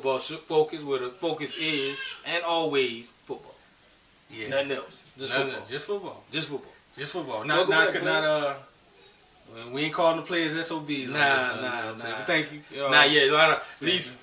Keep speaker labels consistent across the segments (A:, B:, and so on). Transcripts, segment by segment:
A: football focus, where the focus is and always football.
B: Yeah.
A: Nothing else. Just football.
B: Just football.
A: Just football.
B: Just football. Not we ain't calling the players SOBs.
A: Nah.
B: Thank you.
A: At least,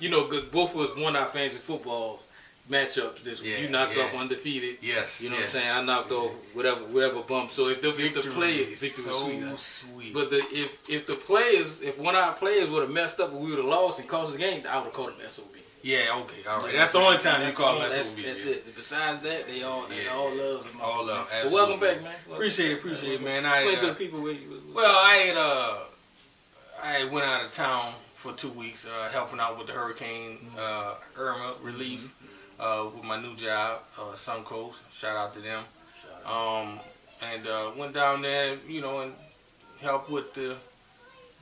A: both of us won our fantasy football matchups this week. You knocked off undefeated.
B: Yes.
A: You know what I'm saying? I knocked off whatever bump. So if the players, victory was
B: so
A: sweet. But if one of our players would have messed up and we would have lost and cost us the game, I would have called them SOB.
B: Yeah, okay, all right. That's the only time you call them SOB.
A: That's it. Besides that, they all love them.
B: All love.
A: But welcome back, man.
B: Appreciate it, man.
A: Explain to the people where you.
B: Well, I went out of town for 2 weeks, helping out with the Hurricane Irma relief with my new job, Suncoast. Shout out to them. And went down there, and helped with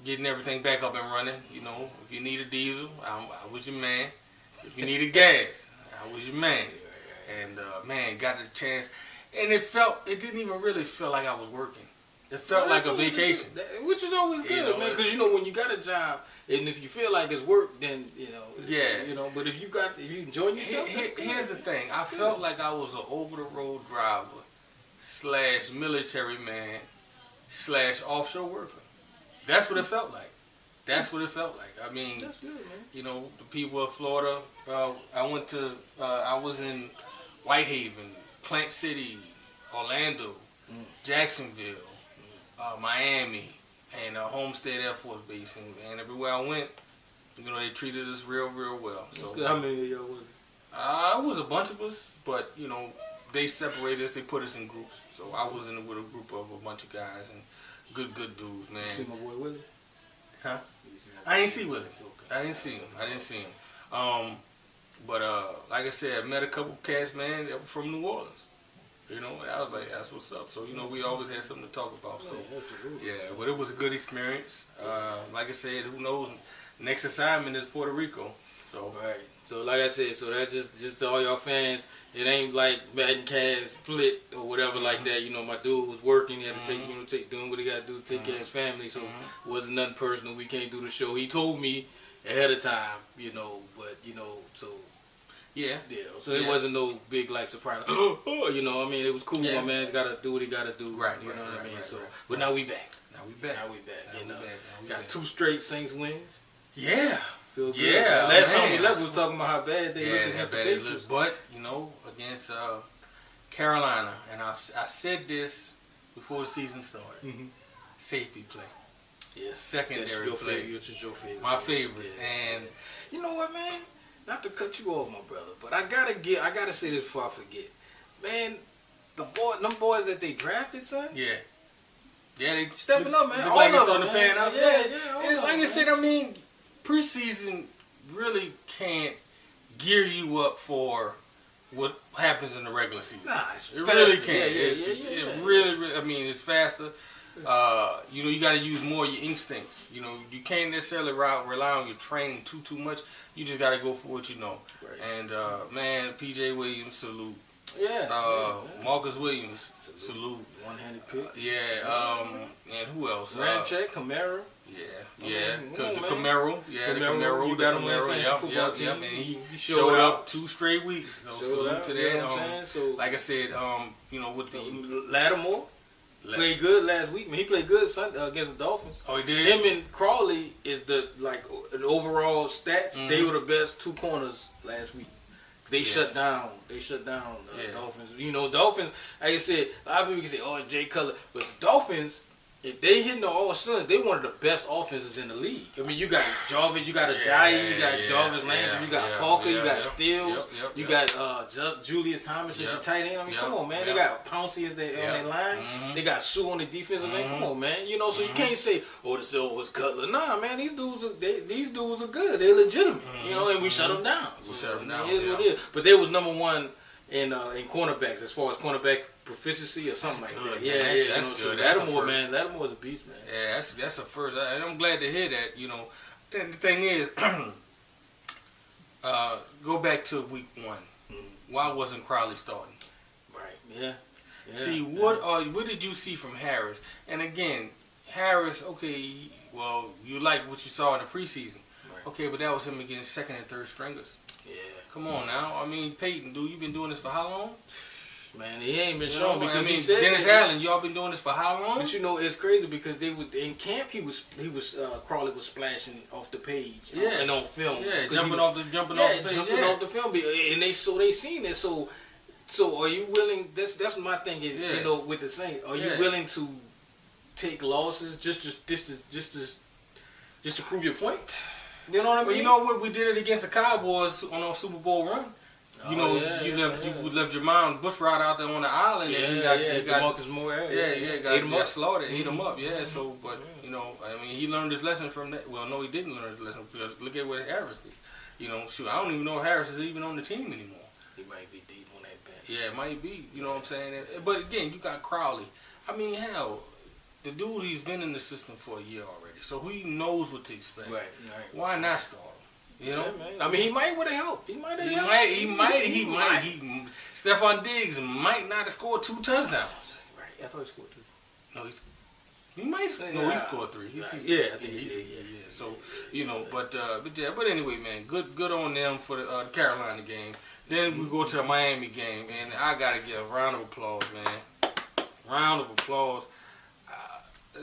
B: getting everything back up and running. If you need a diesel, I was your man. If you needed gas, I was your man. And man, got the chance, and it didn't even really feel like I was working. It felt like a vacation,
A: which is always good, man. Because when you got a job, and if you feel like it's work, then But if you enjoying yourself,
B: here's the thing. I felt like I was an over-the-road driver / military man / offshore worker. That's what it felt like. I mean,
A: that's good, man.
B: The people of Florida. I was in Whitehaven, Plant City, Orlando, Jacksonville, Miami, and Homestead Air Force Base, and everywhere I went, they treated us real well. So
A: how many of y'all was it?
B: It was a bunch of us, but they separated us. They put us in groups. So I was with a group of a bunch of guys and good dudes, man.
A: You see my boy Willie?
B: Huh? I ain't see Willie. Okay. I didn't see him. But like I said, I met a couple cats, man, that were from New Orleans. And I was like, that's what's up. So we always had something to talk about. So but it was a good experience. Like I said, who knows? Next assignment is Puerto Rico. So
A: right. So like I said, so that's just to all y'all fans. It ain't like N Caz split or whatever like that. My dude was working. He had to take doing what he got to do to take care of his family. So it wasn't nothing personal. We can't do the show. He told me ahead of time, but so. Yeah. So it wasn't no big surprise. I mean, it was cool. Yeah. My man's got to do what he got to do. Right. You know what I mean? But now we back. Got 2 straight Saints wins.
B: Yeah.
A: Feel good. Yeah. Last time we left, we was talking about how bad they looked against the Patriots.
B: But against Carolina, and I said this before the season started. Safety play.
A: Yes.
B: Secondary play.
A: Which is your favorite.
B: My favorite.
A: Yeah. And you know what, man? Not to cut you off, my brother, but I gotta say this before I forget. Man, them boys that they drafted, son.
B: Yeah. Yeah, they
A: stepping up, man.
B: All of them, man.
A: Yeah.
B: Like I said, I mean, preseason really can't gear you up for what happens in the regular season.
A: Nah, it's
B: it
A: faster.
B: Really can't.
A: Yeah.
B: It really, I mean, it's faster. You got to use more of your instincts. You can't necessarily rely on your training too much. You just got to go for what you know. Right. And man, P.J. Williams, salute.
A: Yeah.
B: Marcus Williams, salute.
A: One-handed pick.
B: Yeah. And who else?
A: Ramchick, Camaro.
B: Yeah. Camaro. Yeah, Camaro.
A: You got him on fantasy football team.
B: And he showed up 2 straight weeks. So salute to that.
A: You know what I'm saying? So,
B: like I said, with the
A: Lattimore. Played good last week, man. He played good Sunday against the Dolphins.
B: Oh, he did?
A: Him and Crawley is the overall stats. They were the best 2 corners last week. They shut down. Dolphins. Dolphins. Like I said, a lot of people can say, "Oh, Jay Cutler," but the Dolphins, if they hitting the all cylinders, they one of the best offenses in the league. I mean, you got Jarvis, you got Adai, you got Jarvis Landry, you got Parker, you got Stills, you got Julius Thomas as your tight end. I mean, come on, man. They got Pouncey as their on their line. They got Sue on the defensive end. Come on, man. So you can't say, "Oh, this was Cutler." Nah, man. These dudes are good. They're legitimate. And we shut them down.
B: We shut them down.
A: It is what it is. But they was number 1 in cornerbacks as far as cornerback proficiency or something like that. Yeah,
B: that's good.
A: Lattimore, man. Lattimore's a beast, man.
B: Yeah, that's a first, and I'm glad to hear that. The thing is, go back to week 1. Why wasn't Crowley starting?
A: Right. Yeah.
B: See, what did you see from Harris? And again, Harris, okay, well, you like what you saw in the preseason. Right. Okay, but that was him against second and third stringers.
A: Yeah.
B: Come on now. I mean, Peyton, dude, you been doing this for how long?
A: Man, he ain't been shown because
B: I mean,
A: he said
B: Dennis Allen, y'all been doing this for how long?
A: But you know, it's crazy because they would in camp. Crawley was splashing off the page, and on film,
B: jumping off the
A: film, and they seen it. So are you willing? That's my thing. Is, you know, with the Saints, are you willing to take losses just to prove your point? You know what I mean?
B: Well, you know what? We did it against the Cowboys on our Super Bowl run. You left Jermaine Bushrod out there on the island.
A: Yeah,
B: and
A: he got Marcus Moore.
B: Got slaughtered, ate him up. Yeah, so but you know, I mean, he learned his lesson from that. Well, no, he didn't learn his lesson because look at what Harris did. You know, shoot, I don't even know if Harris is even on the team anymore.
A: He might be deep on that bench.
B: Yeah, it might be. You know what I'm saying? But again, you got Crowley. I mean, hell, the dude, he's been in the system for a year already, so he knows what to expect.
A: Right.
B: Why not start him? You know,
A: I mean, he might would have helped. He might.
B: Stephon Diggs might not have scored 2 touchdowns.
A: Right. I thought he scored 2.
B: No, he might have. No, he scored 3.
A: I think he did.
B: So you know, but anyway, man, good on them for the Carolina game. Then we go to the Miami game, and I gotta give a round of applause, man. Round of applause.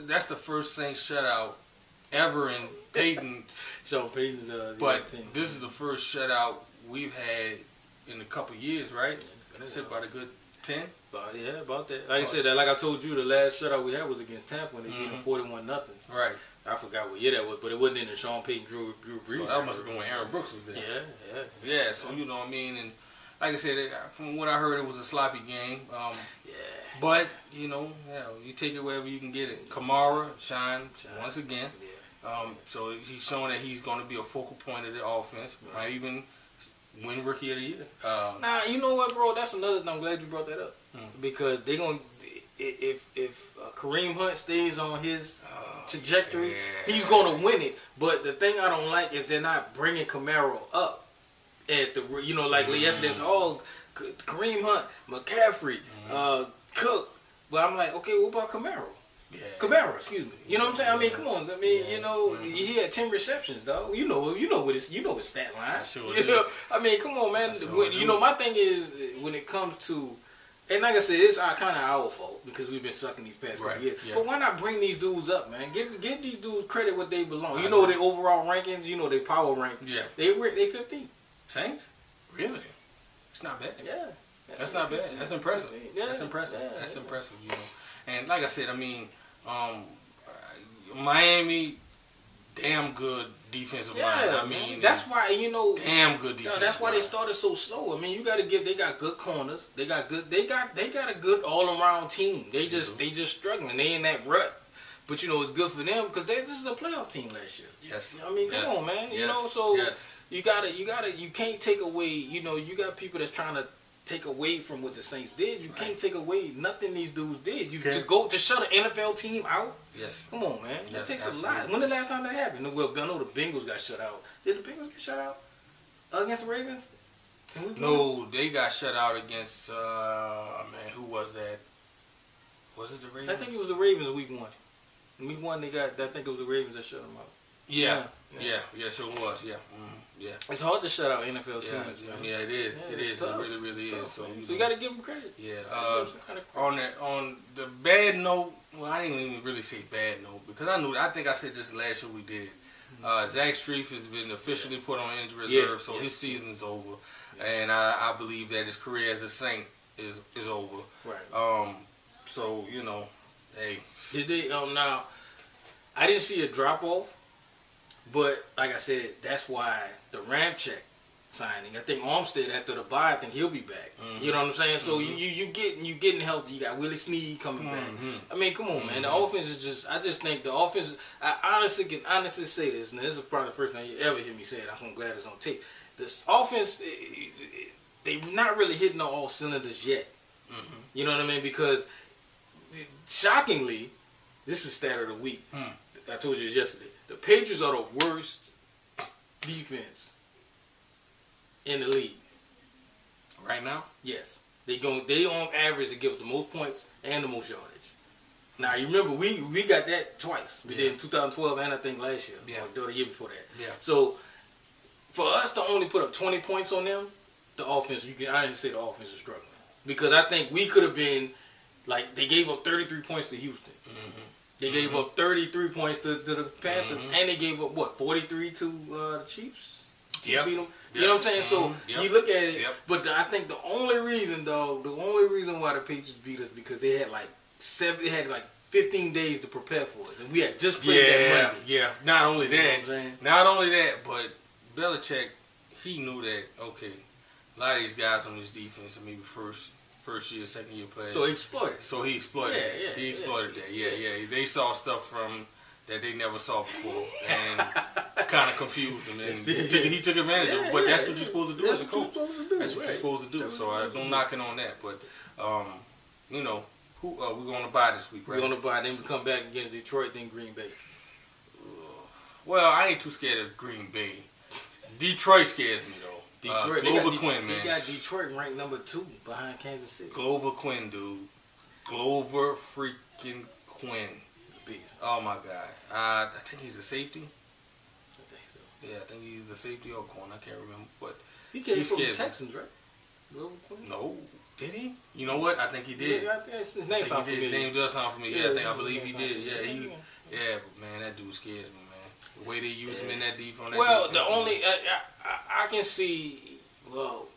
B: That's the first Saints shutout ever in Peyton.
A: So Peyton's
B: but
A: team.
B: This is the first shutout we've had in a couple of years, right? I said about a good 10.
A: About that. Like I said, like I told you, the last shutout we had was against Tampa, and they beat them 41-0.
B: Right.
A: I forgot what year that was, but it wasn't in the Sean Payton, Drew Brees.
B: So that must have been when Aaron Brooks was there.
A: Yeah.
B: So you know what I mean, and like I said, from what I heard, it was a sloppy game. But you know, you take it wherever you can get it. Kamara shined once again. So he's showing that he's going to be a focal point of the offense. Might even win Rookie of the Year.
A: Now you know what, bro? That's another thing. I'm glad you brought that up because they're gonna if Kareem Hunt stays on his trajectory, he's gonna win it. But the thing I don't like is they're not bringing Camaro up at the like yesterday. It was Kareem Hunt, McCaffrey, Cook. But I'm like, okay, what about Camaro? Camaro, excuse me. You know what I'm saying? I mean, come on. I mean, he had 10 receptions, dog. You know his stat line. I mean, come on, man. My thing is when it comes to, and like I said, it's kind of our fault because we've been sucking these past couple years. Yeah. But why not bring these dudes up, man? Give these dudes credit what they belong. You know their overall rankings. You know their power rank. Yeah. They 15.
B: Saints? Really? It's not bad.
A: Yeah.
B: That's not bad. That's impressive. That's impressive. That's impressive. You know. And like I said, I mean, Miami, damn good defensive line. I mean,
A: that's why
B: damn good defensive.
A: That's why they started so slow. I mean, you got to give. They got good corners. They got a good all around team. They just struggling. They in that rut. But it's good for them because this is a playoff team last year.
B: Yes.
A: I mean, come on, man. You can't take away. You got people that's trying to take away from what the Saints did. You can't take away nothing these dudes did. To shut an NFL team out.
B: Yes.
A: Come on, man. That takes a lot. When the last time that happened? Well, I know the Bengals got shut out. Did the Bengals get shut out against the Ravens?
B: No, they got shut out against. Who was that? Was it the Ravens?
A: I think it was the Ravens week 1. Week 1 they got. I think it was the Ravens that shut them out.
B: Yeah, sure was. Yeah.
A: It's hard to shut out NFL teams.
B: Yeah, it is. It is. It really is. So
A: you got to give them credit.
B: Yeah. On the bad note, well, I ain't even really say bad note because I think I said this last year we did. Zach Strief has been officially put on injury reserve, so his season is over, and I believe that his career as a Saint is over.
A: Right.
B: So hey.
A: Did they? Now, I didn't see a drop off. But like I said, that's why the Ramczyk signing. I think Armstead after the bye, I think he'll be back. You know what I'm saying? So you getting healthy. You got Willie Snead coming back. I mean, come on, man. The offense is just. I just think the offense. I can honestly say this, and this is probably the first time you ever hear me say it. I'm glad it's on tape. This offense, they're not really hitting on all cylinders yet. You know what I mean? Because shockingly, this is stat of the week. I told you this yesterday. The Patriots are the worst defense in the league
B: right now.
A: Yes, they on average to give up the most points and the most yardage. Now you remember we got that twice. We did in 2012 and I think last year. Or the year before that.
B: Yeah.
A: So for us to only put up 20 points on them, the offense, I didn't say the offense is struggling. Because I think we could have been, like, they gave up 33 points to Houston. Mm-hmm. They gave up 33 points to the Panthers. And they gave up, 43 to the Chiefs?
B: Yep.
A: Beat them? You know what I'm saying? So you look at it, but I think the only reason why the Patriots beat us because they had like 15 days to prepare for us, and we had just played that Monday.
B: Yeah. Not only that, but Belichick, he knew that a lot of these guys on this defense are maybe first year, second year players.
A: So he exploited.
B: That. He exploited that. Yeah. They saw stuff from that they never saw before, and kind of confused them. And he took advantage of it. But that's what you're supposed to do as a coach. That's what you're supposed to do. So I don't knock it on that. But you know, who we're going to buy this week, right?
A: We're going to buy. Then we come back against Detroit, then Green Bay.
B: Well, I ain't too scared of Green Bay. Detroit scares me though.
A: Detroit,
B: Glover Quinn, man.
A: They got Detroit ranked number 2 behind Kansas City.
B: Glover Quinn, dude. Glover freaking Quinn. Oh my God. I think he's a safety.
A: I think so.
B: Yeah, I think he's the safety or corner. I can't remember, but
A: he came from the Texans, right?
B: No, did he? You know what? I think he did.
A: Yeah, I think his name sounds familiar.
B: His name does sound familiar. Yeah, I believe he did. Yeah, but man, that dude scares me, man. The way they use him in that defense.
A: Well, the only I can see. Well,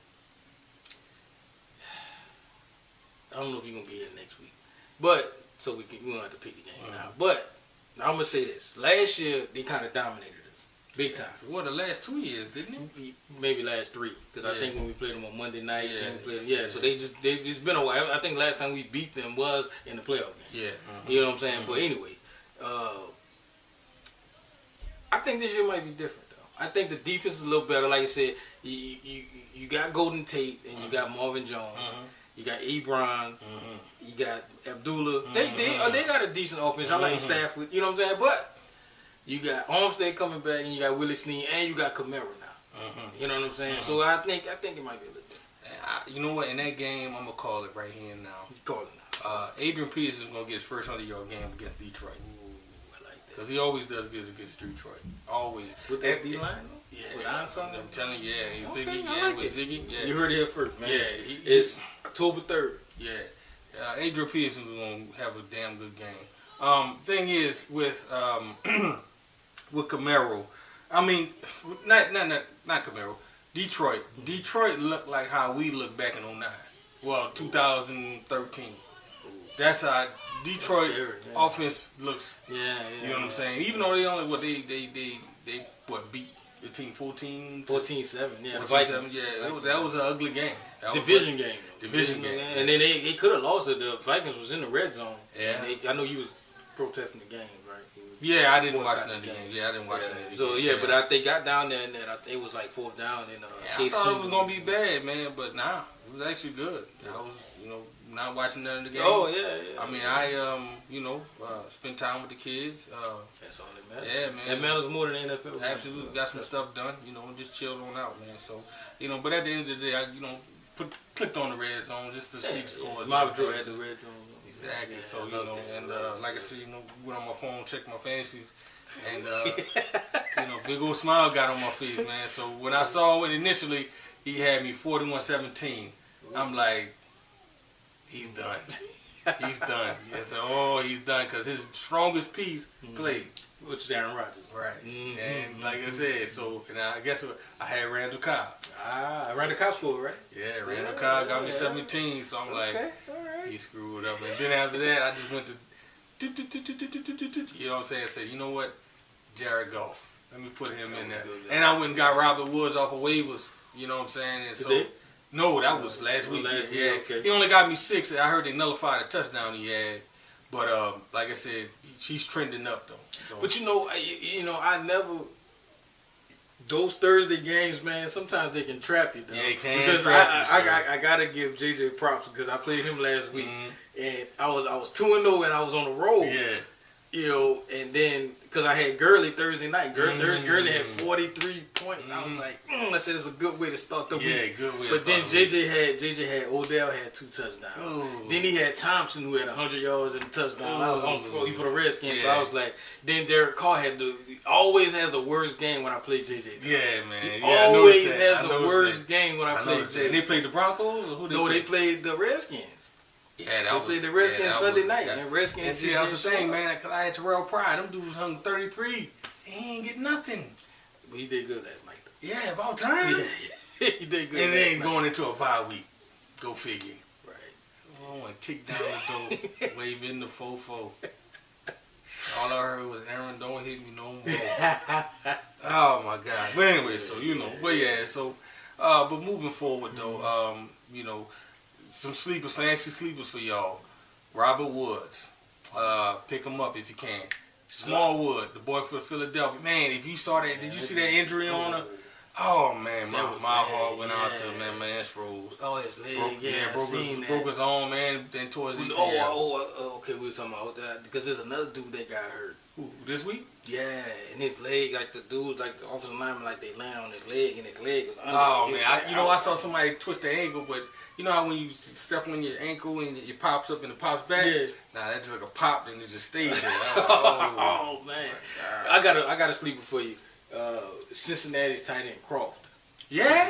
A: I don't know if you're gonna be here next week, but so we don't have to pick the game now. But I'm gonna say this: last year they kind of dominated us big time.
B: Well, the last 2 years, didn't it?
A: Maybe last 3, because I think when we played them on Monday night, then we played them. So it's been a while. I think last time we beat them was in the playoff game.
B: Yeah,
A: you know what I'm saying. But anyway, I think this year might be different though. I think the defense is a little better. Like I said, you got Golden Tate and you got Marvin Jones. You got Ebron, you got Abdullah. They got a decent offense. I like Stafford, you know what I'm saying? But you got Armstead coming back, and you got Willie Snead, and you got Kamara now. You know what I'm saying? So I think it might be a little different.
B: You know what? In that game, I'm gonna call it right here and now.
A: You call it now.
B: Adrian Peterson's gonna get his first 100-yard game against Detroit.
A: Ooh, I like that.
B: Because he always does good against Detroit. Always.
A: With that D-line?
B: Yeah.
A: With Ansong?
B: I'm telling you, Ziggy.
A: I like
B: with Ziggy. Yeah.
A: You heard it here first, man.
B: Yeah.
A: It's October 3rd.
B: Yeah. Adrian Peterson's gonna have a damn good game. Thing is with with Camaro, I mean, not Camaro. Detroit looked like how we looked back in 2009. Well, 2013. That's how Detroit offense looks.
A: Yeah.
B: You know what I'm saying? Even though they only beat the team 14-7.
A: 14-7. Yeah.
B: 14-7. Yeah. That was an ugly game.
A: Division game.
B: And
A: then they could have lost it. The Vikings was in the red zone.
B: Yeah.
A: And I know you was protesting the game, right?
B: Yeah, I didn't watch none of the game. Yeah, I didn't watch none of the game.
A: So but they got down there, and then it was like 4th down. And
B: I thought it was gonna be bad, man, but nah, it was actually good. I was, not watching none of the games.
A: Oh yeah.
B: I mean, I spent time with the kids.
A: That's all that matters.
B: Yeah, man.
A: That matters more than NFL.
B: Absolutely, got some stuff done. And just chilled on out, man. So but at the end of the day, I clicked on the red zone just to see the scores.
A: My draw had the red zone.
B: Exactly. Yeah, so and like I said, went on my phone, checked my fantasies, and big old smile got on my face, man. So when I saw it initially, he had me 41-17. I'm like, he's done. He's done. Yeah, so he's done because his strongest piece played.
A: Which is Aaron Rodgers.
B: Right. And like I said, and I guess I had Randall Cobb.
A: Randall Cobb scored, right?
B: Yeah, Randall Cobb got me 17, so I'm like, he screwed up. And then after that, I just went to, you know what I'm saying? I said, you know what? Jared Goff. Let me put him in there. And I went and got Robert Woods off of waivers. You know what I'm saying? And so, no, that was last week. Yeah. Okay. He only got me 6. I heard they nullified a touchdown he had. But like I said, she's trending up though. So.
A: But I never. Those Thursday games, man, sometimes they can trap you, though.
B: Yeah, they can.
A: Because I gotta give JJ props because I played him last week, and I was 2-0 and I was on the road.
B: Yeah.
A: And then because I had Gurley Thursday night. Gurley had 43 points. I was like, I said it's a good way to start the week.
B: Yeah, good way.
A: But then JJ had Odell had 2 touchdowns. Ooh. Then he had Thompson who had 100 yards and a touchdown. I was on for the Redskins. So I was like, then Derek Carr always has the worst game when I play JJ.
B: Yeah, man.
A: Yeah, always has the worst game when I play JJ.
B: And they played the Broncos or who they played?
A: They played the Redskins.
B: Yeah,
A: they played the Redskins Sunday night. And Redskins.
B: And see, that was the thing, man. Cause I had Terrell Pryor. Them dudes hung 33. He ain't get nothing.
A: But he did good last night, though.
B: Yeah, about time.
A: Yeah. He did good.
B: And they ain't going into a bye week. Go figure.
A: Right.
B: Oh, I want to kick down the door, wave in the fofo. All I heard was, Aaron, don't hit me no more. Oh my God. But anyway, so but yeah, so but moving forward though, some fantasy sleepers for y'all. Robert Woods. Pick him up if you can. Smallwood, the boy for Philadelphia. Man, if you saw that, did you see that injury on her? Oh man, my heart went out to man Sproles.
A: Oh, his leg,
B: broke his arm, man, then towards his
A: okay, we were talking about that because there's another dude that got hurt.
B: Who, this week?
A: Yeah, and his leg, like the dudes, like the offensive lineman, like they land on his leg, and his leg was under.
B: Oh man, I saw somebody twist their ankle, but you know how when you step on your ankle and it pops up and it pops back? Yeah. Nah, that's just like a pop, and it just stayed there.
A: Oh man, I got a sleeper for you. Cincinnati's tight end Croft.
B: Yeah.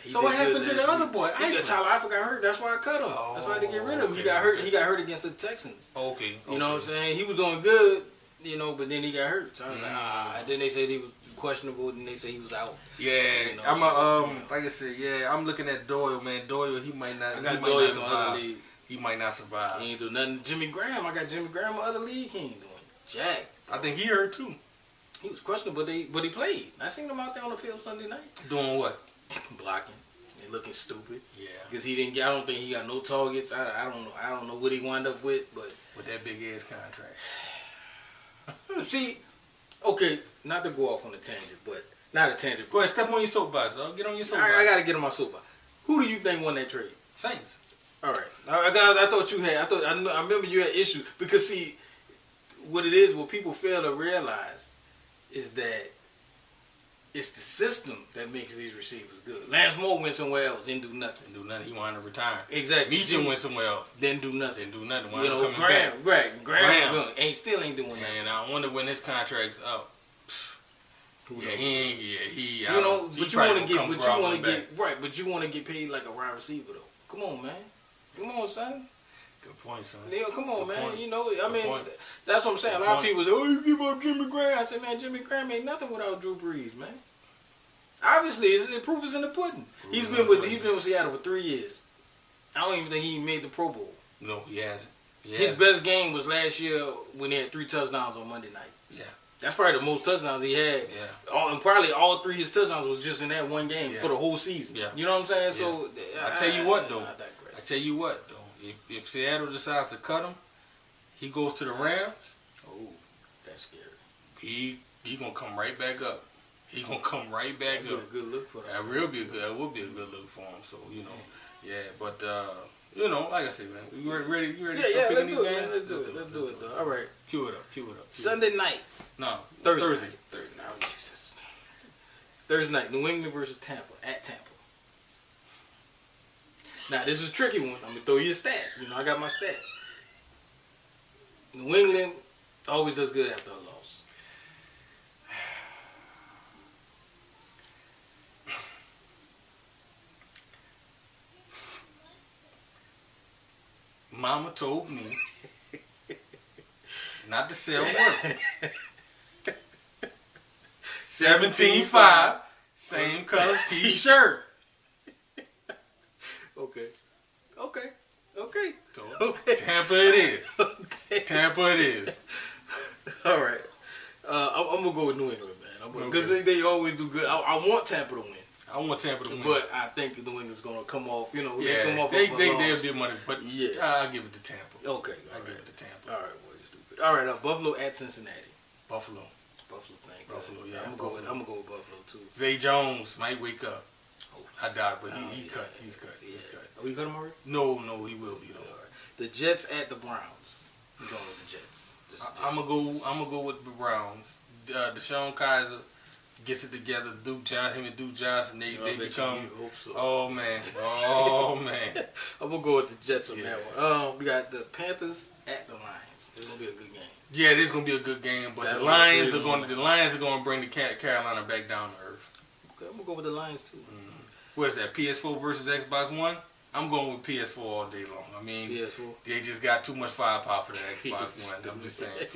B: So what happened to the other boy?
A: Tyler Eifert got hurt. That's why I cut him. That's why I had to get rid of him. He got hurt. He got hurt against the Texans.
B: Okay.
A: You know what I'm saying? He was doing good. But then he got hurt. So I was like, Then they said he was questionable. And they said he was out.
B: Yeah. Like I said, I'm looking at Doyle, man. Doyle, he might not.
A: I got Doyle in my other league.
B: He might not survive.
A: He ain't do nothing. Jimmy Graham, I got Jimmy Graham in my other league. He ain't doing jack.
B: I think he hurt too.
A: He was questionable, but he played. I seen him out there on the field Sunday night.
B: Doing what?
A: Blocking and looking stupid.
B: Yeah.
A: Because he didn't. I don't think he got no targets. I don't know. I don't know what he wound up with, but
B: with that big ass contract.
A: See, okay, not to go off on a tangent, but not a tangent.
B: Go ahead, step on your soapbox, dog. Get on your soapbox.
A: I gotta get on my soapbox. Who do you think won that trade?
B: Saints.
A: All right. I thought you had. I remember you had issues because see, what it is, what people fail to realize is that it's the system that makes these receivers good. Lance Moore went somewhere else, didn't do nothing.
B: He wanted to retire.
A: Exactly.
B: Meacham went somewhere else.
A: Didn't do nothing.
B: Graham
A: ain't doing nothing.
B: And I wonder when his contract's up. He.
A: But you want to get paid like a wide receiver though. Come on, man. Come on, son.
B: Good point, son.
A: Neil, come on, man. That's what I'm saying. A lot of people say, "Oh, you give up Jimmy Graham." I said, "Man, Jimmy Graham ain't nothing without Drew Brees, man." Obviously, the proof is in the pudding. He's been with Seattle for 3 years. I don't even think he made the Pro Bowl.
B: No, he hasn't.
A: His best game was last year when he had 3 touchdowns on Monday night.
B: Yeah.
A: That's probably the most touchdowns he had. Yeah. And probably all 3 of his touchdowns was just in that one game for the whole season. Yeah. You know what I'm saying? Yeah. So
B: I tell you what though. If Seattle decides to cut him, he goes to the Rams.
A: Oh, that's scary.
B: He gonna come right back up. He gonna come right back up.
A: Be a good look for him.
B: That will be a good look for him. So but like I said, man, you ready? You ready?
A: Yeah, let's do it, man. Let's do it, though. All right.
B: Cue it up.
A: Sunday night.
B: No,
A: Thursday. Thursday night. New England versus Tampa at Tampa. Now, this is a tricky one. I'm going to throw you a stat. I got my stats. New England always does good after a loss.
B: Mama told me not to sell work. 17.5, same color t-shirt. Okay. Tampa it is. Okay. Tampa it is.
A: All right. I'm going to go with New England, man. Because they always do good. I want Tampa to win. But I think New England's going to come off, they'll
B: do money. But I'll give it to Tampa.
A: Okay.
B: I'll give it to Tampa.
A: All right, boy, stupid. All right, Buffalo at Cincinnati.
B: Buffalo, yeah.
A: I'm going to go with Buffalo, too.
B: Zay Jones might wake up. I doubt it, but he's cut. He's cut.
A: Oh, you cut him already?
B: No, he will be though.
A: The Jets at the Browns. I'm going with the Jets.
B: I'm gonna go with the Browns Deshaun Kaiser gets it together, him and Duke Johnson, they become.
A: You hope so.
B: Oh man.
A: I'm gonna go with the Jets on that one. We got the Panthers at the Lions. It's gonna be a good game.
B: Yeah, this is gonna be a good game, but the Lions are going to bring the Carolina back down to earth.
A: Okay, I'm gonna go with the Lions too.
B: What is that? PS4 versus Xbox One? I'm going with PS4 all day long. I mean,
A: PS4.
B: They just got too much firepower for the Xbox One. I'm just saying.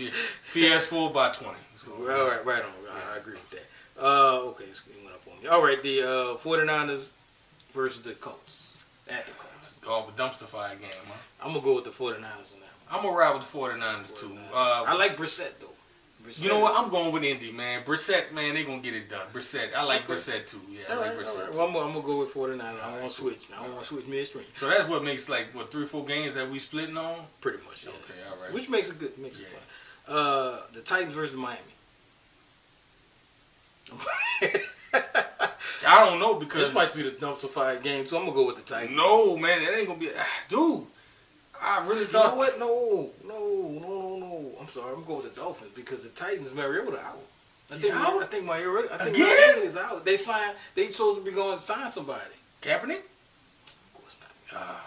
B: PS4 by 20.
A: All right, right on. I agree with that. Okay, so it went up on me. All right, the 49ers versus the Colts. At the Colts.
B: Oh, a dumpster fire game, huh?
A: I'm going to go with the 49ers on that one.
B: I'm going to ride with the 49ers, too.
A: I like Brissett, though.
B: You know what? I'm going with Indy, man. Brissett, man, they going to get it done. Brissett. I like Brissett, too. Yeah, I like Brissett, too.
A: Well, I'm going to go with 49ers. I don't want to switch. I don't want to switch midstream.
B: So that's what makes, 3 or 4 games that we splitting on?
A: Pretty much, yeah.
B: Okay, all right.
A: Which makes it good. Makes it fun. The Titans versus Miami.
B: I don't know because
A: this might be the dumpster fire game, so I'm gonna go with the Titans.
B: No, man, it ain't gonna be. Dude, I really thought.
A: You know what? No. I'm sorry. I'm going with the Dolphins because the Titans, Mariota out. I think Mariota is out. They supposed to be going to sign somebody.
B: Kaepernick?
A: Of course not.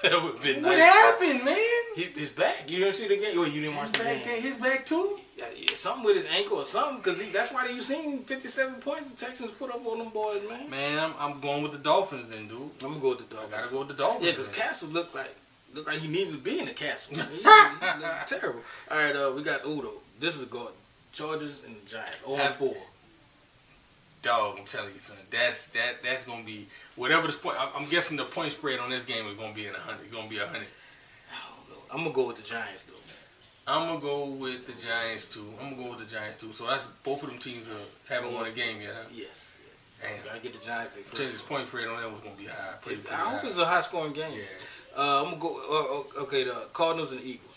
A: That would have been
B: what
A: nice.
B: happened, man?
A: His back. You didn't see the game? Well, you didn't watch the game.
B: His back too?
A: Yeah, something with his ankle or something. Because that's why you seen 57 points the Texans put up on them boys, man.
B: Man, I'm going with the Dolphins then, dude.
A: I'm going to go with the Dolphins.
B: I got to go with the Dolphins.
A: Yeah, because Castle looked like he needed to be in the castle. He looked terrible. All right, we got Udo. This is a good. Chargers and the Giants. 0-4.
B: Dog, I'm telling you, son. That's gonna be whatever the point. I'm guessing the point spread on this game is gonna be in 100. It's gonna be 100.
A: I don't know. I'm gonna go with the Giants though.
B: I'm gonna go with the Giants too. So that's both of them teams haven't won a game yet, huh?
A: Yes.
B: Damn.
A: I get the Giants.
B: This point spread on that was gonna be high.
A: I hope it's a high scoring game.
B: Yeah.
A: I'm gonna go. Okay, the Cardinals and the Eagles.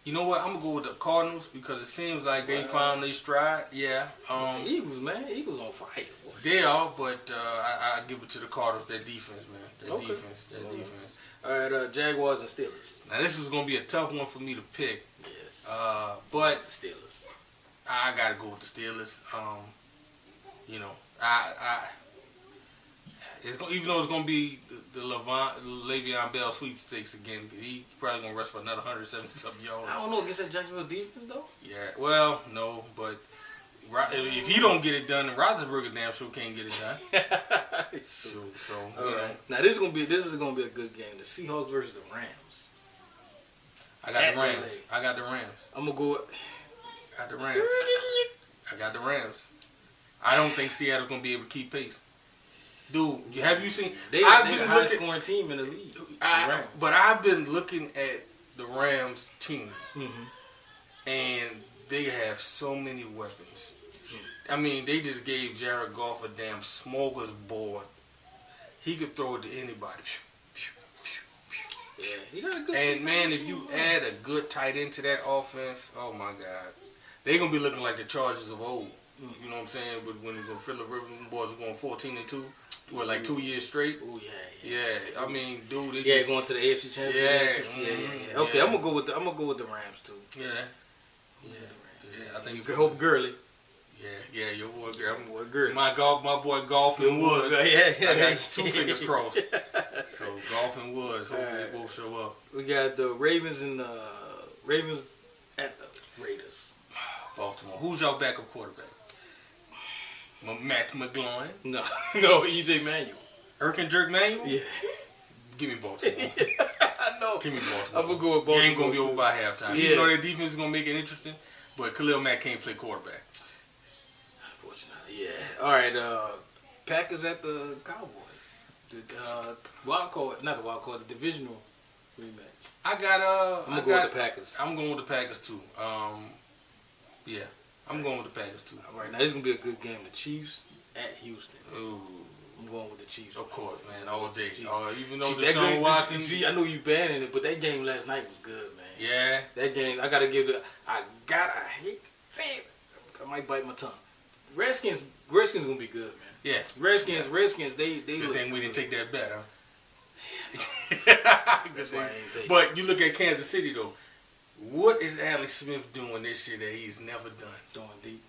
B: You know what? I'm gonna go with the Cardinals because it seems like they found their stride. Yeah.
A: Eagles, man. Eagles on fire. Boy.
B: They are, but I give it to the Cardinals. Their defense, man. Their defense.
A: All right, Jaguars and Steelers.
B: Now this is gonna be a tough one for me to pick.
A: Yes.
B: But
A: the Steelers.
B: I gotta go with the Steelers. You know, even though it's gonna be the Le'Veon Bell sweepstakes again, he probably gonna rush for another 170-something yards.
A: I don't know against that Jacksonville defense though.
B: Yeah, well, no, but if he don't get it done, then Roethlisberger damn sure can't get it done. So you know.
A: Now this is gonna be a good game. The Seahawks versus the Rams.
B: I got the Rams.
A: I'm gonna go.
B: I got the Rams. I don't think Seattle's gonna be able to keep pace. Dude, have you seen?
A: They're the highest scoring team in the league.
B: But I've been looking at the Rams team, and they have so many weapons. I mean, they just gave Jared Goff a damn smorgasbord. He could throw it to anybody.
A: Yeah, he got a good.
B: And man, if you add a good tight end to that offense, oh my God, they're gonna be looking like the Chargers of old. You know what I'm saying? But when the Phillip Rivers boys are going 14-2, like 2 years straight.
A: Oh yeah.
B: I mean, dude.
A: Going to the AFC Championship. Yeah. Okay, I'm gonna go with the Rams too.
B: Yeah. I think
A: you hope Gurley.
B: Yeah, your boy
A: Gurley.
B: My boy Golf and Woods.
A: Yeah.
B: I got 2 fingers crossed. So Golf and Woods, hopefully they both show up.
A: We got the Ravens and Ravens at the Raiders.
B: Baltimore. Who's your backup quarterback? Matt McGloin?
A: No, EJ Manuel.
B: Jerk Manuel?
A: Yeah.
B: Give me Baltimore.
A: I know.
B: Give me Baltimore.
A: I'm going to go with Baltimore.
B: You ain't going to be over by halftime.
A: Yeah.
B: Even though their defense is going to make it interesting, but Khalil Mack can't play quarterback.
A: Unfortunately, yeah. All right, Packers at the Cowboys. The the divisional rematch.
B: I'm going to go with the Packers. I'm going with the Packers, too. Yeah. I'm going with the Packers, too.
A: All right, now this is going to be a good game. The Chiefs at Houston.
B: Ooh.
A: I'm going with the Chiefs.
B: Of course, man. All day. Even though
A: Deshaun
B: Watson.
A: See, I know you banning it, but that game last night was good, man.
B: Yeah.
A: That game, I got to give it. I hate to say it. I might bite my tongue. Redskins going to be good, man.
B: Yeah.
A: Redskins, they
B: good
A: look
B: thing we
A: good.
B: didn't take that bet, huh?
A: That's why I ain't take it.
B: But you look at Kansas City, though. What is Alex Smith doing this year that he's never done?
A: Throwing deep.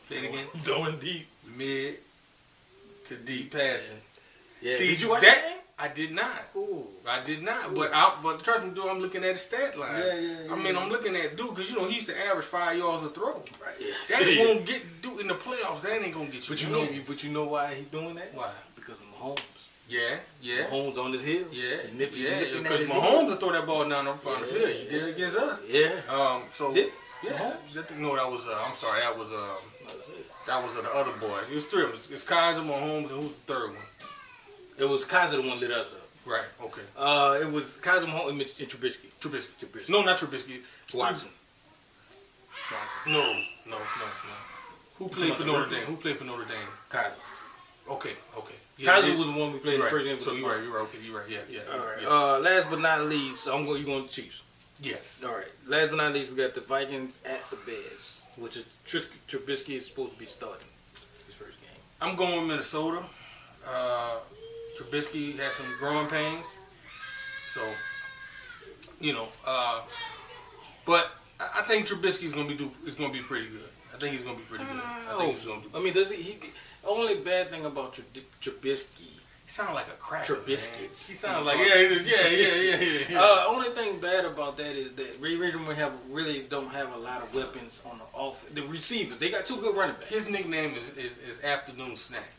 B: Say it again.
A: Throwing deep.
B: Mid to deep passing.
A: Yeah.
B: See,
A: did you watch that?
B: I did not.
A: Ooh.
B: I did not. But trust me, dude, I'm looking at his stat line.
A: Yeah.
B: I mean, I'm looking at dude because he used to average 5 yards a throw.
A: Right. Yeah.
B: That won't get dude in the playoffs. That ain't gonna get you.
A: But you know why he's doing that?
B: Why?
A: Because of Mahomes.
B: Yeah.
A: Mahomes on his heels.
B: Yeah.
A: Nipping
B: Because Mahomes will throw that ball down on the field. He did it against us.
A: Yeah.
B: No, that was I'm sorry. That was the other boy. It was three of them. It's Kaiser, Mahomes, and who's the third one?
A: It was Kaiser the one lit us up.
B: Right. Okay.
A: It was Kaiser, Mahomes, and Trubisky.
B: Trubisky. No, not Trubisky.
A: Watson.
B: No. Who played for Notre Dame?
A: Kaiser.
B: Okay.
A: Kaiser was the one we played in the first game.
B: So you're right. Okay, you're right. Yeah.
A: All right. Last but not least, you going to Chiefs.
B: Yes.
A: All right. Last but not least, we got the Vikings at the Bears, which is Trubisky is supposed to be starting his first game.
B: I'm going with Minnesota. Trubisky has some growing pains, so but I think Trubisky is going to be pretty good. I think he's going to be pretty good. I think he's going to do.
A: I mean, does he? Only bad thing about Trubisky.
B: He sounds like a cracker.
A: Trubiscuits.
B: He sounds like yeah.
A: Only thing bad about that is that we really don't have a lot of weapons on the offense. The receivers, they got two good running backs.
B: His nickname is Afternoon Snack.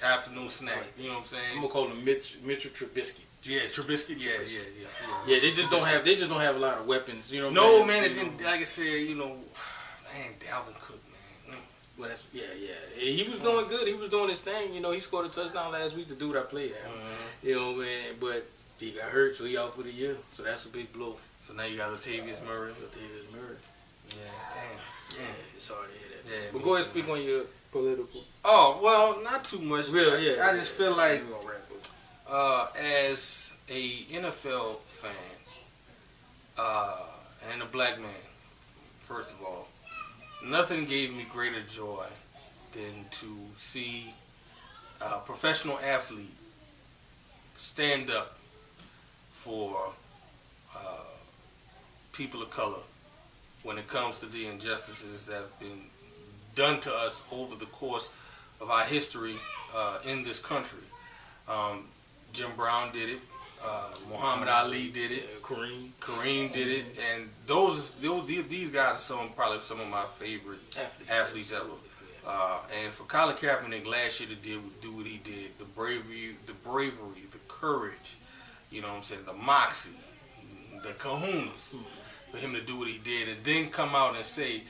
B: Afternoon Snack. You know what I'm saying?
A: I'm gonna call him Mitchell Trubisky.
B: Yeah, Trubisky. Yeah.
A: Yeah, they just don't have a lot of weapons. You know.
B: No, man. It didn't. Like I said, man, Dalvin Cook, man.
A: Well, he was doing good. He was doing his thing. He scored a touchdown last week. The dude I played at. Man, but he got hurt, so he out for the year. So that's a big blow.
B: So now you got Latavius Murray.
A: Yeah, damn. Yeah, it's hard to hear that.
B: Yeah,
A: but go ahead and speak on your political.
B: Oh, well, not too much. I just feel like as a NFL fan and a black man, first of all, nothing gave me greater joy than to see a professional athlete stand up for people of color when it comes to the injustices that have been done to us over the course of our history in this country. Jim Brown did it. Muhammad Ali did it. Kareem did it, and these guys are probably some of my favorite athletes ever. And for Colin Kaepernick last year to do what he did, the bravery, the courage, you know what I'm saying, the moxie, the kahunas, for him to do what he did, and then come out and say,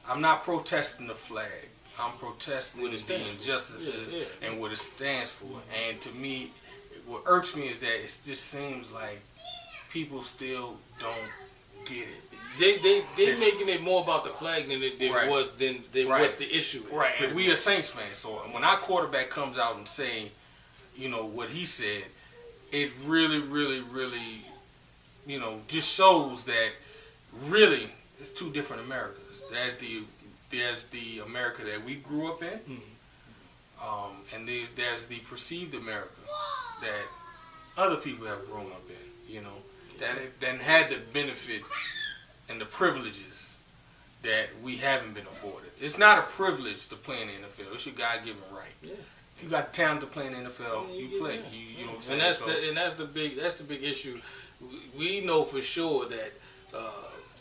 B: "I'm not protesting the flag. I'm protesting the injustices and what it stands for." And to me, what irks me is that it just seems like people still don't get it.
A: They making it more about the flag than what the issue is.
B: Right, and we are Saints fans, so when our quarterback comes out and saying, what he said, it really, really, really, just shows that really it's two different Americas. There's the America that we grew up in, and there's the perceived America that other people have grown up in, that had the benefit and the privileges that we haven't been afforded. It's not a privilege to play in the NFL. It's your God-given right. Yeah. If you got talent to play in the NFL, you play. You know what I'm saying?
A: And that's the big issue. We know for sure that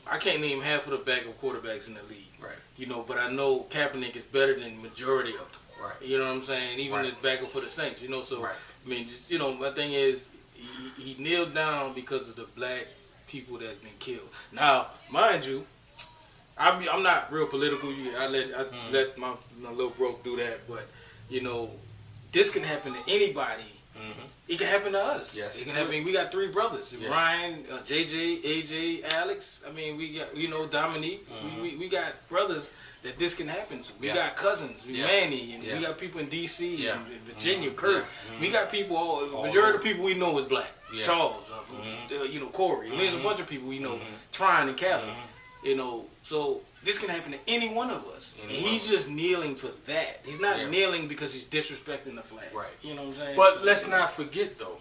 A: I can't name half of the backup quarterbacks in the league.
B: Right.
A: But I know Kaepernick is better than majority of them.
B: Right.
A: You know what I'm saying? Even the backup for the Saints. So
B: right.
A: I mean, just, my thing is he kneeled down because of the black people that's been killed. Now, mind you, I'm not real political. I let my little broke do that, but this can happen to anybody. It can happen to us.
B: Yes,
A: it can happen. We got three brothers: Ryan, JJ, AJ, Alex. I mean, we got Dominique. We got brothers that this can happen to. We got cousins, Manny, and we got people in DC and Virginia, Kurt. We got people. Majority of the people we know is black. Charles, Corey. There's a bunch of people we know. Trine and Callie. So this can happen to any one of us. And he's just kneeling for that. He's not kneeling because he's disrespecting the flag.
B: Right.
A: You know what I'm saying?
B: But let's not forget, though.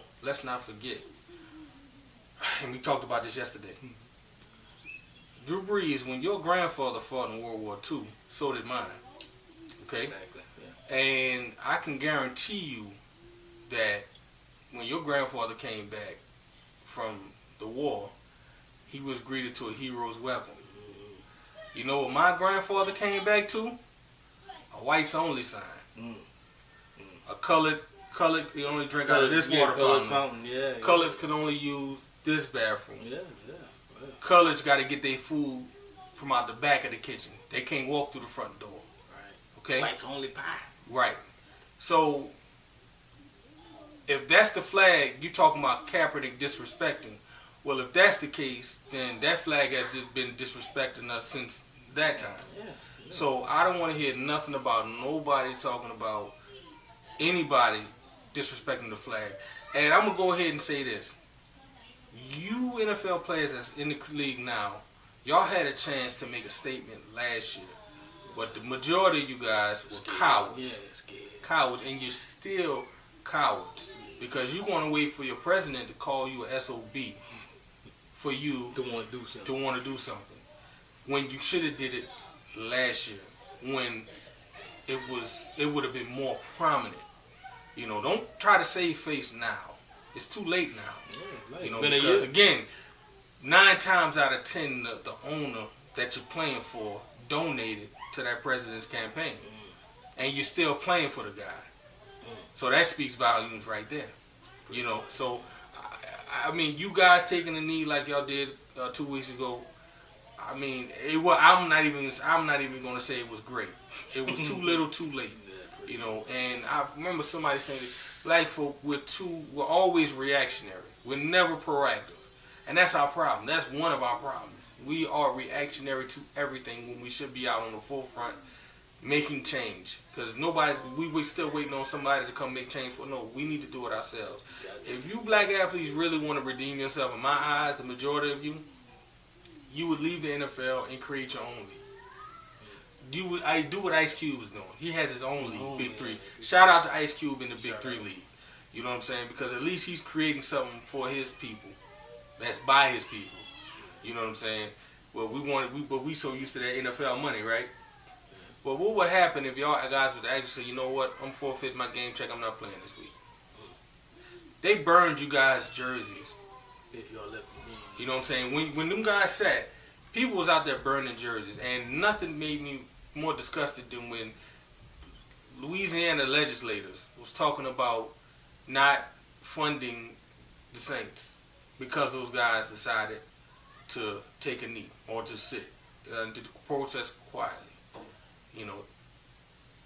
B: And we talked about this yesterday. Drew Brees, when your grandfather fought in World War II, so did mine. Okay?
A: Exactly. Yeah.
B: And I can guarantee you that when your grandfather came back from the war, he was greeted to a hero's welcome. You know what my grandfather came back to? A whites only sign. A colored, you only drink out of this water fountain.
A: Yeah,
B: Coloreds can only use this bathroom.
A: Yeah.
B: Coloreds got to get their food from out the back of the kitchen. They can't walk through the front door.
A: Right.
B: Okay?
A: Whites only pie.
B: Right. So, if that's the flag, you talking about Kaepernick disrespecting. Well, if that's the case, then that flag has just been disrespecting us since that time.
A: Yeah.
B: So, I don't want to hear nothing about nobody talking about anybody disrespecting the flag. And I'm going to go ahead and say this. You NFL players that's in the league now, y'all had a chance to make a statement last year. But the majority of you guys were cowards.
A: Yeah, scared.
B: Cowards, and you're still cowards. Because you're going to wait for your president to call you a SOB for you
A: to want to do something.
B: When you should have did it last year. When it would have been more prominent. You know, don't try to save face now. It's too late now.
A: Yeah,
B: you know,
A: been
B: because again, 9 times out of 10, the owner that you're playing for donated to that president's campaign, and you're still playing for the guy. So that speaks volumes right there. You know, so I mean, you guys taking a knee like y'all did 2 weeks ago. I mean, I'm not even going to say it was great. It was too little, too late. You know, and I remember somebody saying that black folk, we're always reactionary. We're never proactive. And that's our problem. That's one of our problems. We are reactionary to everything when we should be out on the forefront making change. Because we're still waiting on somebody to come make change no, we need to do it ourselves. If you black athletes really want to redeem yourself, in my eyes, the majority of you would leave the NFL and create your own league. I do what Ice Cube is doing. He has his own league, Big Three. Shout out to Ice Cube in the Big Three league. You know what I'm saying? Because at least he's creating something for his people. That's by his people. You know what I'm saying? Well, we so used to that NFL money, right? But what would happen if y'all guys would actually say, you know what? I'm forfeiting my game check. I'm not playing this week. They burned you guys' jerseys.
A: If y'all left me.
B: You know what I'm saying? When them guys sat, people was out there burning jerseys, and nothing made me more disgusted than when Louisiana legislators was talking about not funding the Saints because those guys decided to take a knee or to sit and to protest quietly. You know,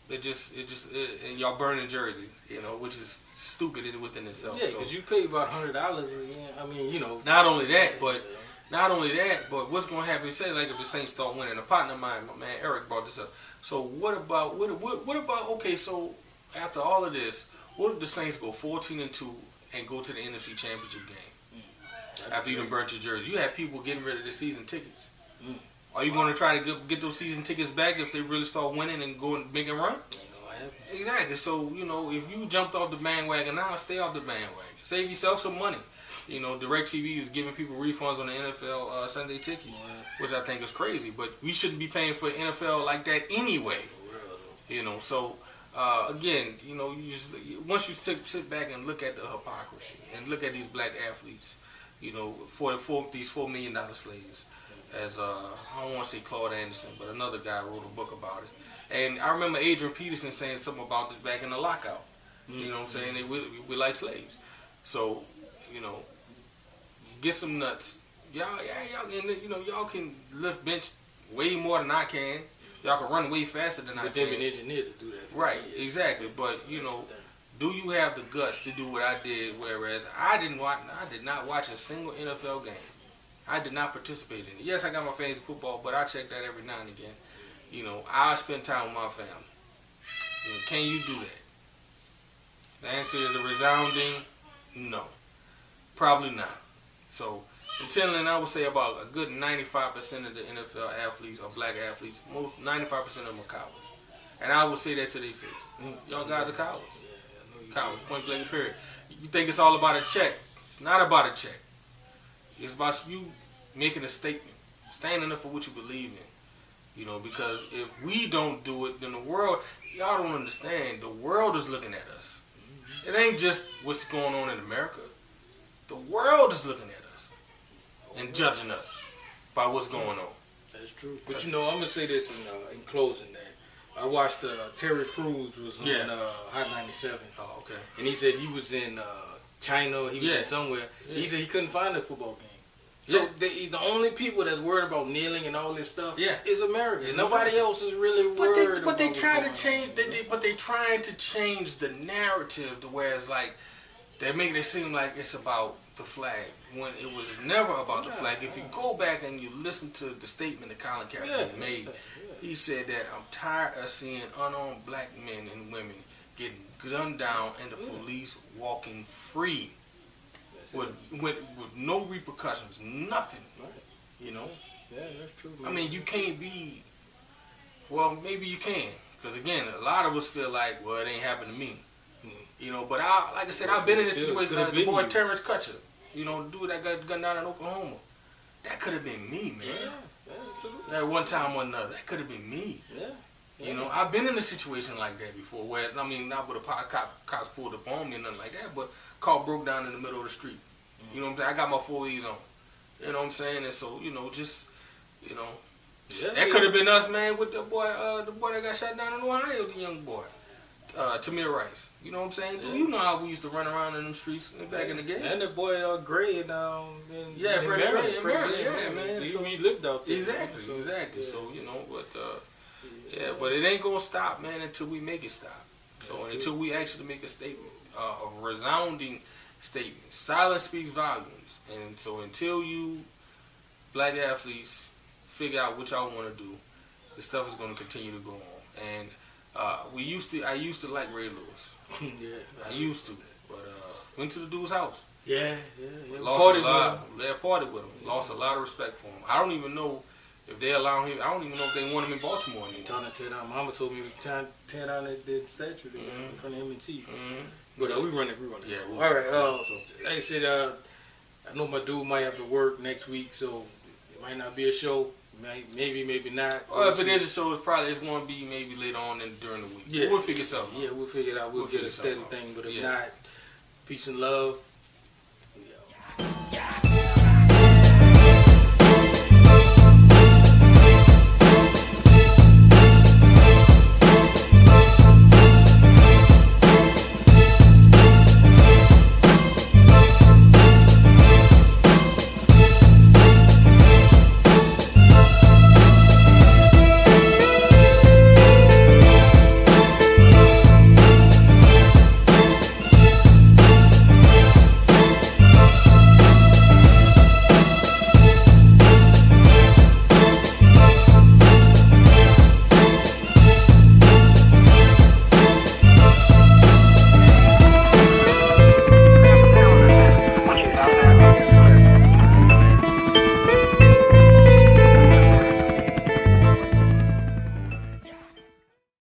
B: and y'all burning jerseys, you know, which is stupid within itself.
A: Yeah, because you pay about $100 again. I mean, you know.
B: Not only that, but what's going to happen? Say like if the Saints start winning, a partner of mine, my man Eric, brought this up. So what about? Okay, so after all of this, what if the Saints go 14-2 and go to the NFC Championship game? After you done burnt your jersey, you have people getting rid of the season tickets. Are you going to try to get those season tickets back if they really start winning and go and make a run? Exactly. So, you know, if you jumped off the bandwagon now, stay off the bandwagon. Save yourself some money. You know, DirecTV is giving people refunds on the NFL Sunday ticket, which I think is crazy. But we shouldn't be paying for the NFL like that anyway. You know, so again, you know, once you sit back and look at the hypocrisy and look at these black athletes, you know, these $4 million slaves. As I don't want to say Claude Anderson, but another guy wrote a book about it. And I remember Adrian Peterson saying something about this back in the lockout. You know what I'm saying? We like slaves. So, you know, get some nuts. Y'all, you know, y'all can lift bench way more than I can. Y'all can run way faster than I can.
A: But they've been engineered to do that.
B: Right, exactly. But, you know, do you have the guts to do what I did? Whereas I did not watch a single NFL game. I did not participate in it. Yes, I got my fantasy football, but I check that every now and again. You know, I spend time with my family. You know, can you do that? The answer is a resounding no. Probably not. So, until then, I would say about a good 95% of the NFL athletes or black athletes, 95% of them are cowards. And I would say that to their face. Y'all guys are cowards. Cowards, point blank period. You think it's all about a check. It's not about a check. It's about you making a statement. Standing up for what you believe in. You know, because if we don't do it, then the world, y'all don't understand, the world is looking at us. It ain't just what's going on in America. The world is looking at us and judging us by what's going on.
A: That's true. But you know, I'm gonna say this in closing that I watched Terry Crews was on Hot 97.
B: Oh, okay.
A: And he said he was in China. He was in somewhere. Yeah. He said he couldn't find a football game. So the only people that's worried about kneeling and all this stuff is America. Nobody else is really worried.
B: But they try to change. But they trying to change the narrative to where it's like they make it seem like it's about the flag when it was never about the flag. If you go back and you listen to the statement that Colin Kaepernick made, he said that I'm tired of seeing unarmed black men and women getting gunned down and the police walking free. With no repercussions, nothing.
A: Right.
B: You know?
A: Yeah, that's true. Man.
B: I mean, you can't be, well, maybe you can. Because, again, a lot of us feel like, well, it ain't happened to me. You know, but like I said, I've been in this situation like the boy Terrence Kutcher. You know, the dude that got gunned down in Oklahoma. That could have been me, man.
A: Yeah, absolutely.
B: At one time or another. That could have been me.
A: Yeah.
B: You know, I've been in a situation like that before where, I mean, not with a cops pulled up on me or nothing like that, but car broke down in the middle of the street. You know what I'm saying? I got my 4E's on. You know what I'm saying? And so, you know, just, you know, that could have been us, man, with the boy that got shot down in Ohio, the young boy, Tamir Rice. You know what I'm saying? Yeah. You know how we used to run around in them streets back in the day.
A: And the boy Gray in
B: Freddie Gray in Maryland. Yeah, man.
A: So he lived out there.
B: Exactly. Yeah. So, you know, but but it ain't gonna stop, man, until we make it stop. So until we actually make a statement, a resounding statement. Silence speaks volumes. And so until you black athletes figure out what y'all want to do, the stuff is going to continue to go on. And I used to like Ray Lewis. I used to, but went to the dude's house. Partied with him. Lost a lot of respect for him. I don't even know if they allow him. I don't even know if they want him in Baltimore anymore.
A: Trying to tear down. Mama told me he was trying to tear down that statue in front of M&T. But we run it.
B: Yeah.
A: All right. Like I said, I know my dude might have to work next week, so it might not be a show. Maybe not.
B: Or if it is a show, it's going to be maybe later on during the week. Yeah. We'll figure something out.
A: Yeah, we'll figure it out. We'll get a steady thing. But if not, peace and love.